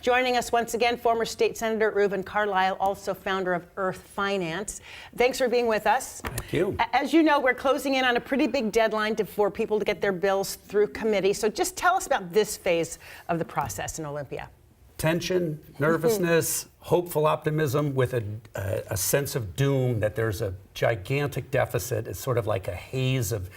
Joining us once again, former State Senator Reuven Carlyle, also founder of Earth Finance. Thanks for being with us. Thank you. As you know, we're closing in on a pretty big deadline for people to get their bills through committee. So just tell us about this phase of the process in Olympia. Tension, nervousness, hopeful optimism with a sense of doom that there's a gigantic deficit. It's sort of like a haze of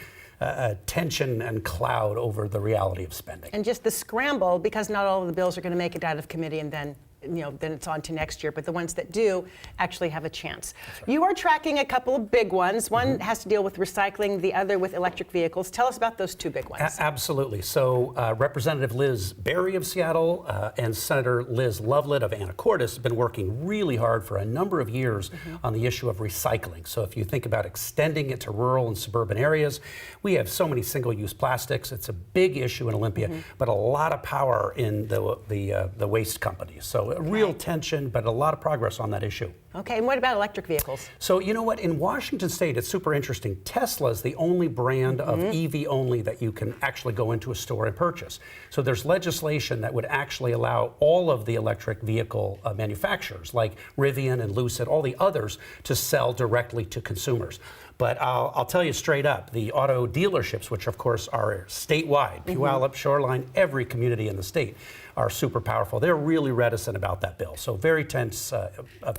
tension and cloud over the reality of spending. And just the scramble, because not all of the bills are going to make it out of committee, and then it's on to next year, but the ones that do actually have a chance. Right. You are tracking a couple of big ones. One has to deal with recycling, the other with electric vehicles. Tell us about those two big ones. Absolutely. So Representative Liz Berry of Seattle and Senator Liz Loveland of Anacortes have been working really hard for a number of years on the issue of recycling. So if you think about extending it to rural and suburban areas, we have so many single-use plastics. It's a big issue in Olympia, but a lot of power in the waste companies. So real tension, but a lot of progress on that issue. Okay, and what about electric vehicles? So you know what, in Washington State, it's super interesting. Tesla is the only brand of EV only that you can actually go into a store and purchase. So there's legislation that would actually allow all of the electric vehicle manufacturers, like Rivian and Lucid, all the others, to sell directly to consumers. But I'll tell you straight up, the auto dealerships, which of course are statewide, Puyallup, Shoreline, every community in the state, are super powerful. They're really reticent about that bill. So very tense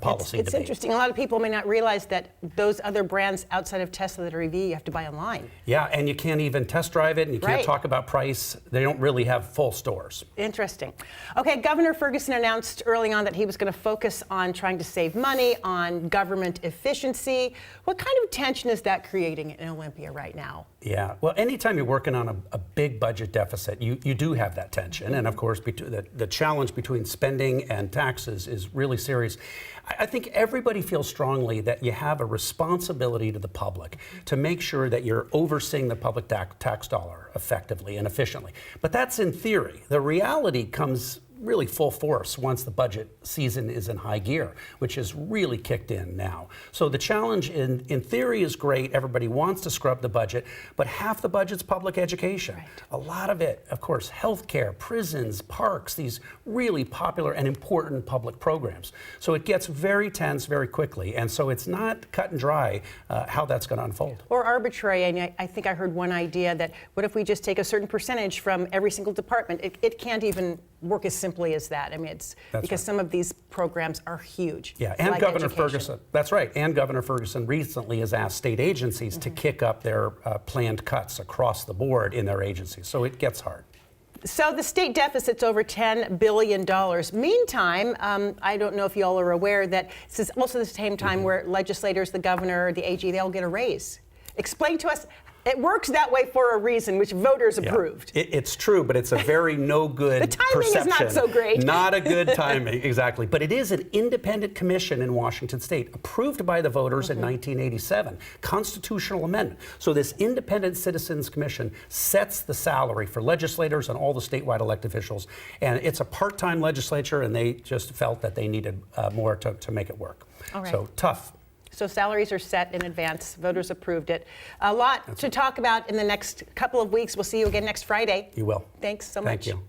policy debate. It's interesting. A lot of people may not realize that those other brands outside of Tesla that are EV, you have to buy online. Yeah, and you can't even test drive it, and you can't talk about price. They don't really have full stores. Interesting. Okay, Governor Ferguson announced early on that he was going to focus on trying to save money, on government efficiency. What kind of tension is that creating in Olympia right now? Yeah, well, anytime you're working on a big budget deficit, you do have that tension. And of course, the challenge between spending and taxes is really serious. I think everybody feels strongly that you have a responsibility to the public to make sure that you're overseeing the public tax dollar effectively and efficiently. But that's in theory. The reality comes really full force once the budget season is in high gear, which has really kicked in now. So the challenge in theory is great. Everybody wants to scrub the budget, but half the budget's public education. Right. A lot of it, of course, healthcare, prisons, parks, these really popular and important public programs. So it gets very tense very quickly, and so it's not cut and dry how that's going to unfold. Or arbitrary, and I think I heard one idea that what if we just take a certain percentage from every single department? It can't even work as simply as that. I mean, it's because some of these programs are huge. Yeah, and like Governor Ferguson, that's right, and Governor Ferguson recently has asked state agencies to kick up their planned cuts across the board in their agencies, so it gets hard. So the state deficit's over $10 billion. Meantime, I don't know if you all are aware that this is also the same time where legislators, the governor, the AG, they all get a raise. Explain to us. It works that way for a reason, which voters approved. It's true, but it's a very no good the timing perception. Is not so great. Not a good timing, exactly. But it is an independent commission in Washington State, approved by the voters in 1987, constitutional amendment. So this independent citizens commission sets the salary for legislators and all the statewide elected officials. And it's a part-time legislature, and they just felt that they needed more to make it work. All right. So tough. So salaries are set in advance. Voters approved it. A lot to talk about in the next couple of weeks. We'll see you again next Friday. You will. Thanks so much. Thank you.